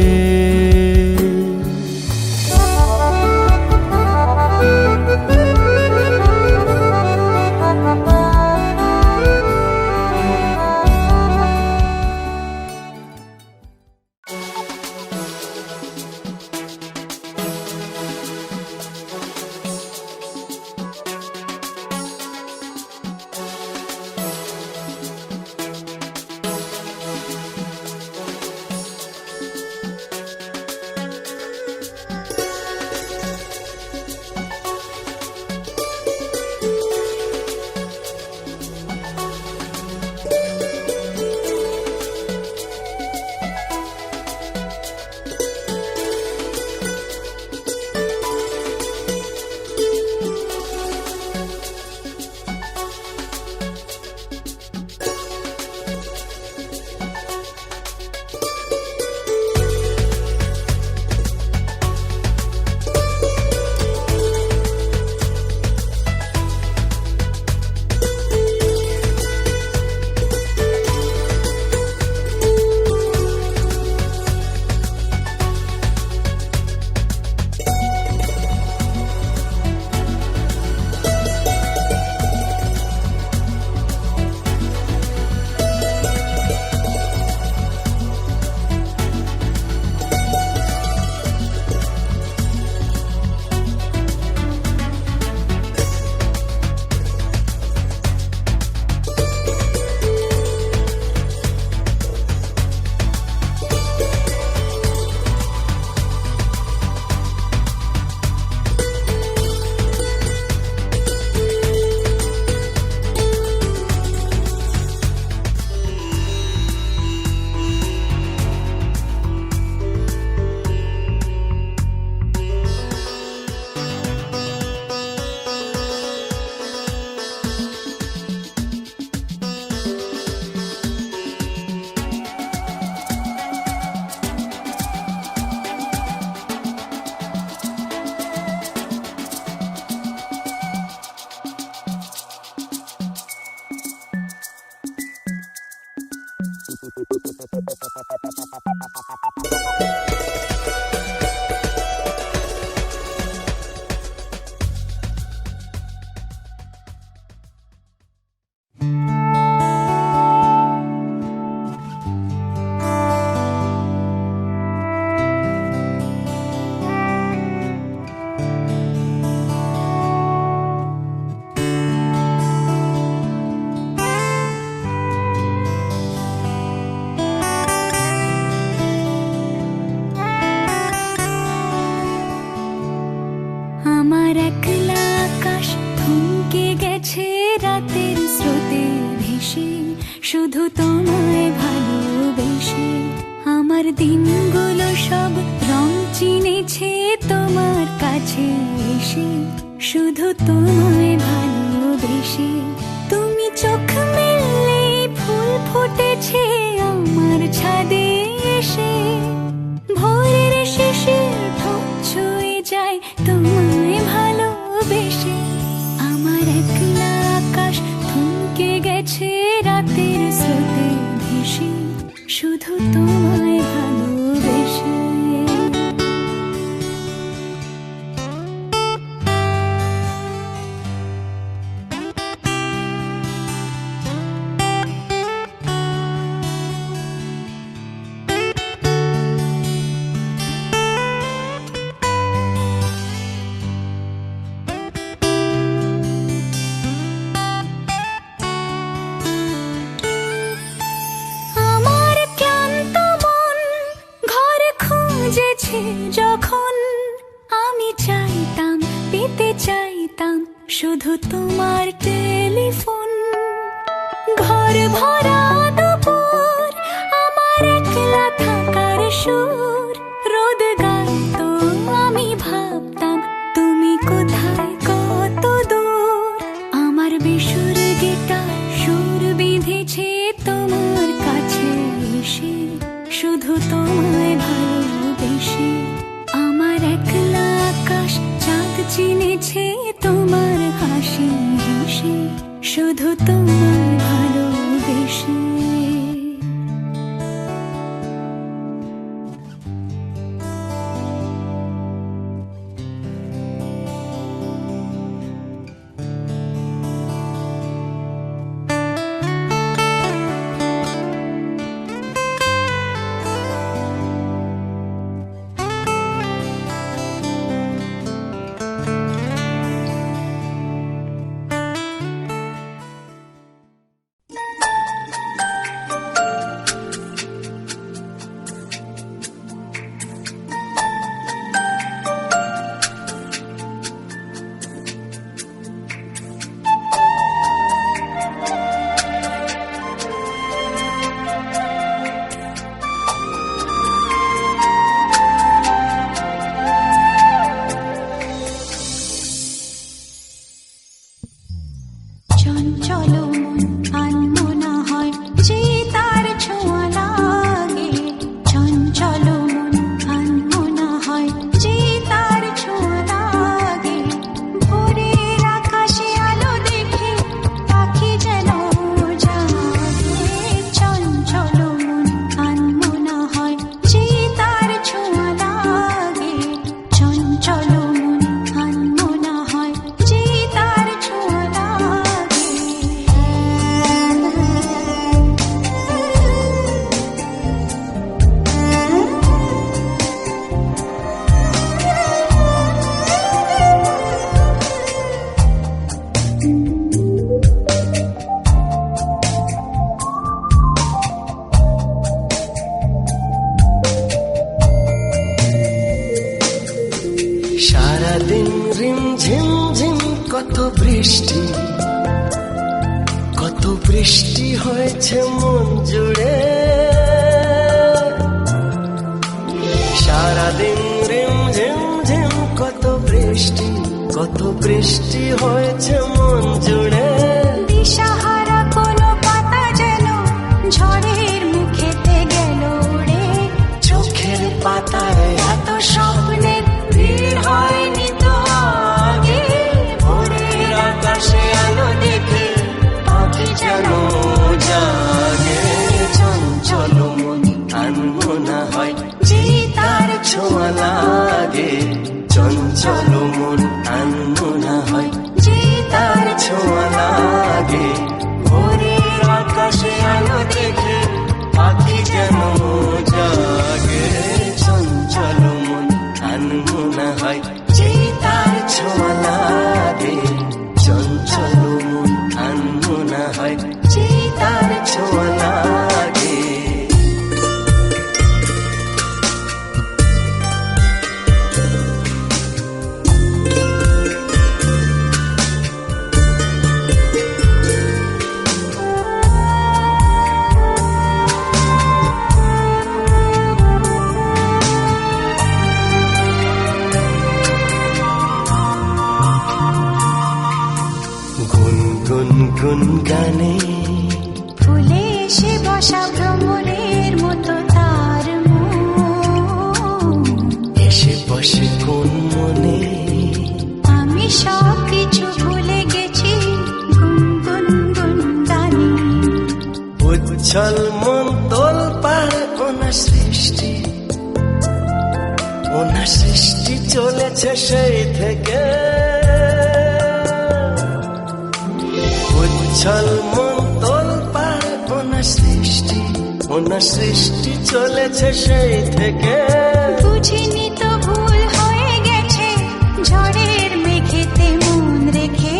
তোমায় ভালোবেসে আমার দিনগুলো সব রং চিনেছে তোমার কাছে এসে শুধু তোমায় ভালোবেসে তুমি চোখ মেললে ফুল ফুটেছে আমার ছাদে এসে ভোরের শেষের ঠোঁট ছুঁয়ে যায় তোমায় ভালোবেসে আমার একলা আকাশ থমকে গেছে রাতের স্রোতে ভেসে শুধু তোমায় ভালোবেসে যখন আমি চাইতাম পেতে চাইতাম শুধু তোমার টেলিফোন ঘর ভরা দুপুর আমার একলা থাকার সুর রোদ গাইতো আমি ভাবতাম তুমি কোথায় কত দূর আমার বেসুর গিটার সুর বিঁধেছে তোমার কাছে এসে শুধু তোমায় ভালোবেসে আমার একলা আকাশ চাঁদ চিনেছে তোমার হাসি হেসে শুধু তোমায় ভালোবেসে সারাদিন রিম ঝিম ঝিম কত বৃষ্টি হয়েছে মন জুড়ে সারাদিন রিম ঝিম ঝিম কত বৃষ্টি হয়েছে মন জুড়ে দিশাহারা কোনো পাতা যেন ঝড়ের মুখেতে গেল রে চোখের পাতায় এত স্বপ্নের ভিড় হয়নি তো আগে ভোরের আকাশে আলো দেখে পাখি যেন জাগে চঞ্চল মন আনমনা হয় যে তার ছোঁয়া লাগে চঞ্চল মন আনমনা হয় যে তার ছোঁয়া লাগে ভোরের আকাশে আলো দেখে পাখি যেন জাগে চঞ্চল মন আনমনা হয় যে তার ছোঁয়া লাগে চঞ্চল মন আনমনা হয় যে তার ছোঁয়া লাগে উচ্ছল মন তোল পাড় ওনার সৃষ্টি চলেছে সেই থেকে উচ্ছল মন তোল পাড় ওনার সৃষ্টি চলেছে সেই থেকে বুঝিনি তো ভুল হয়ে গেছে ঝড়ের মেঘেতে মন রেখে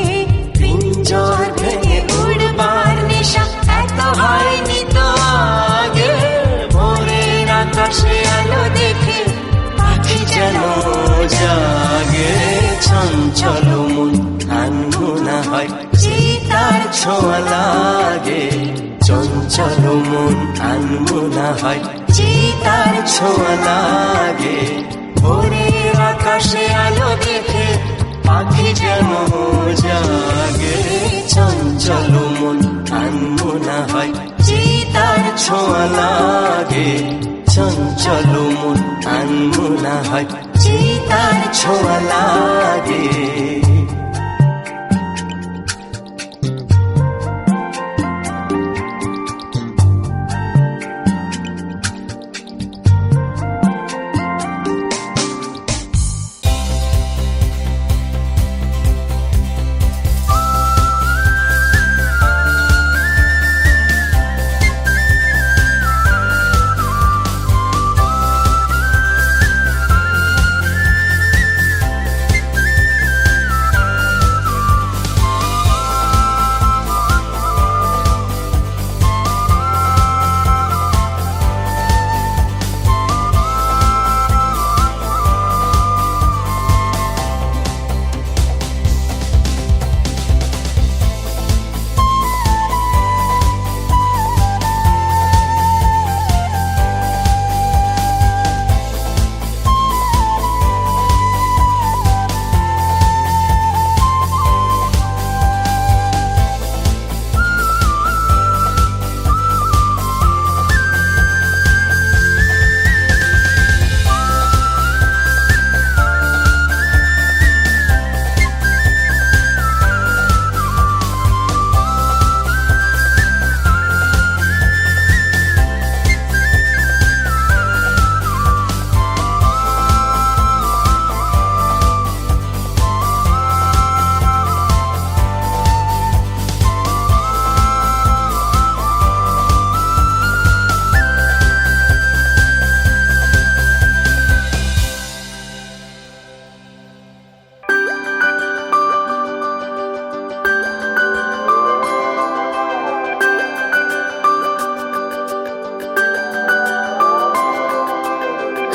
পিঞ্জর ভেঙে উড়বার নেশা এত হয়নি তো আগে ভোরের আকাশে আলো দেখে পাখি যেন জাগে চঞ্চল মন আনমনা হয় চিতার ছোঁয়া লাগে চঞ্চল মন আনমনা হয় চিতার ছোঁয়া লাগে ভোরের আকাশে আলো দেখে পাখি যেন জাগে চঞ্চল মন আনমনা হয় চিতার ছোঁয়া লাগে চঞ্চল মন আনমনা হয় চিতার ছোঁয়া লাগে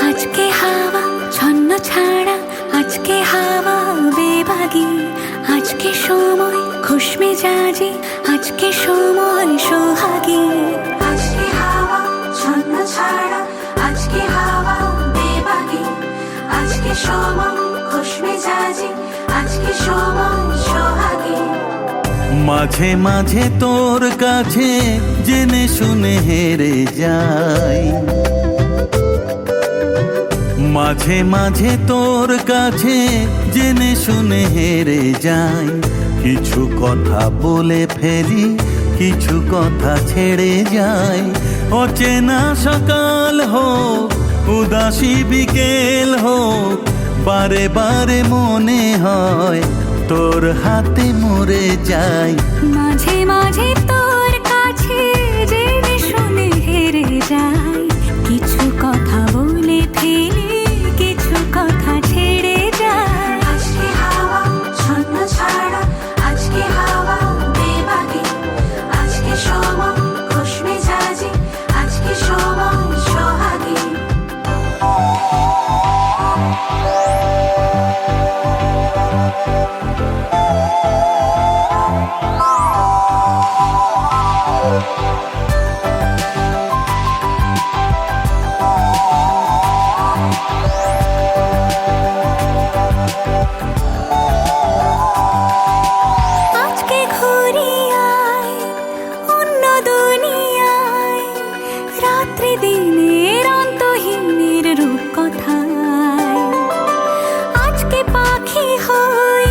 আজকে হাওয়া ছন্ন ছাড়া আজকে হাওয়া বেবাগি আজকে সময় খুশ মেজাজি আজকে সময় সোহাগী আজকে হাওয়া ছন্ন ছাড়া আজকে হাওয়া বেবাগি আজকে সময় খুশ মেজাজি আজকে সময় সোহাগী মাঝে মাঝে তোর কাছে জেনে শুনে হেরে যাই মাঝে মাঝে তোর কাছে জেনে শুনে হেরে যাই কিছু কথা বলে ফেলি কিছু কথা ছেড়ে যাই অচেনা সকাল হোক উদাসী বিকেল হোক বারে বারে মনে হয় তোর হাতে মরে যাই মাঝে মাঝে তোর কাছে জেনে শুনে হেরে যাই কিছু কথা বলে ফেলি কিছু কথা ছেড়ে যাই আজকে হাওয়া ছন্ন ছাড়া আজকে হাওয়া বেবাগি আজকে সময় খুশ মেজাজি আজকে সময় সোহাগী আজকে ঘুরি আয় অন্য দুনিয়ায় রাত্রি দিনের অন্তহীনের রূপ কথায় আজকে পাখি হই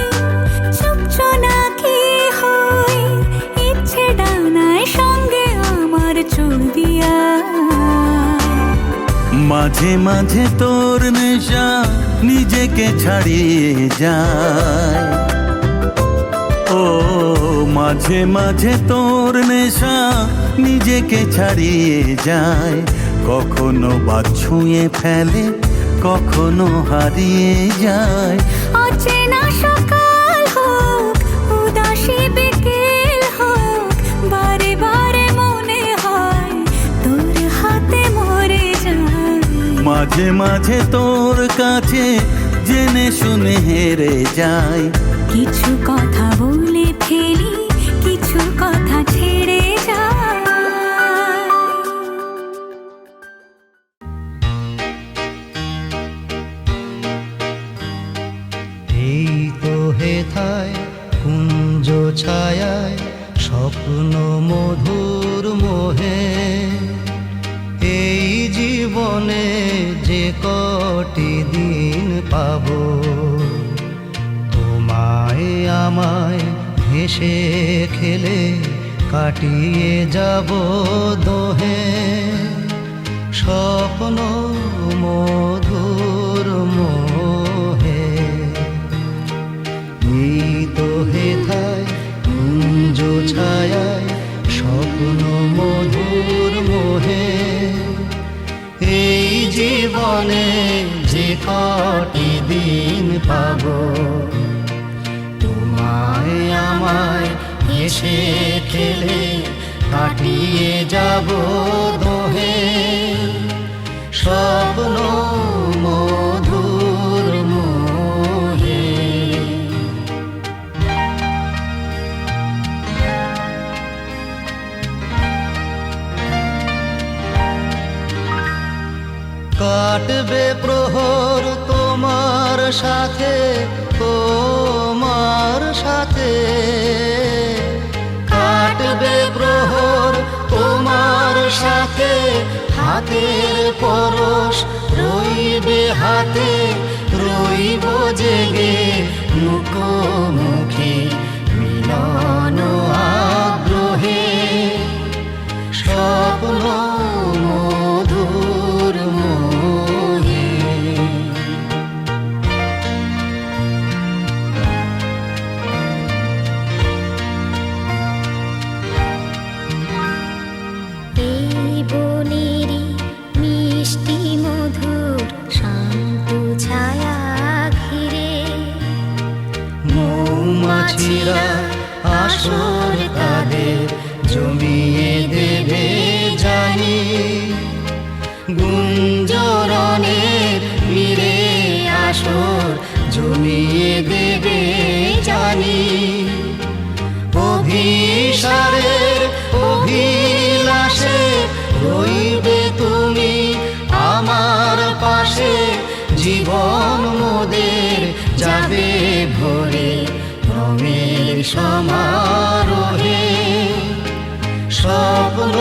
চুপ জোনাকি হই ইচ্ছে ডানায় সঙ্গে আমার চুড়িয়া মাঝে মাঝে তোর নেশা নিজেকে ছাড়িয়ে যায়, ও মাঝে মাঝে তোর নেশা নিজেকে ছাড়িয়ে যায়, কখনো বা ছুঁয়ে ফেলে কখনো হারিয়ে যায়। অচেনা সকাল হোক উদাসী বিকেল হোক, বারে বারে মনে হয় তোর হাতে মরে যায়। মাঝে মাঝে তোর কাছে জেনে শুনে হেরে যায়, কিছু কথা বলে ফেলি কিছু কথা ছেড়ে যায়। এই তো হেথায় কুঞ্জ ছায়ায় স্বপ্ন মধুর মোহে, এই জীবনে যে কটি দিন পাব, তোমায় আমায় হেসে খেলে কাটিয়ে যাব দোহে, স্বপ্ন মধুর মোহে। এই তো হেথায় কুঞ্জ ছায়ায় স্বপ্ন মধুর মোহে, এই জীবনে যে কটি দিন পাব, তোমায় আমায় হেসে খেলে কাটিয়ে যাব দোহে, স্বপ্ন মধুর মোহে। কাটবে প্রহর তোমার সাথে, তোমার সাথে কাটবে প্রহর তোমার সাথে, হাতের পরশ রইবে হাতে, রইব জেগে মুখোমুখি মিলন আগ্রহে, স্বপ্ন মধুর মোহে। এই বনেরই মিষ্টি মধুর শান্ত ছায়া ঘিরে, মৌমাছিরা আসর তাদের জমিয়ে দেবে জানি, গুঞ্জরণের মিরে আসর জমিয়ে দেবে জানি, অভিসারের অভিলাষে রইবে তুমি আমার পাশে, জীবন মোদের যাবে ভরে রঙের সমারোহে, স্বপ্ন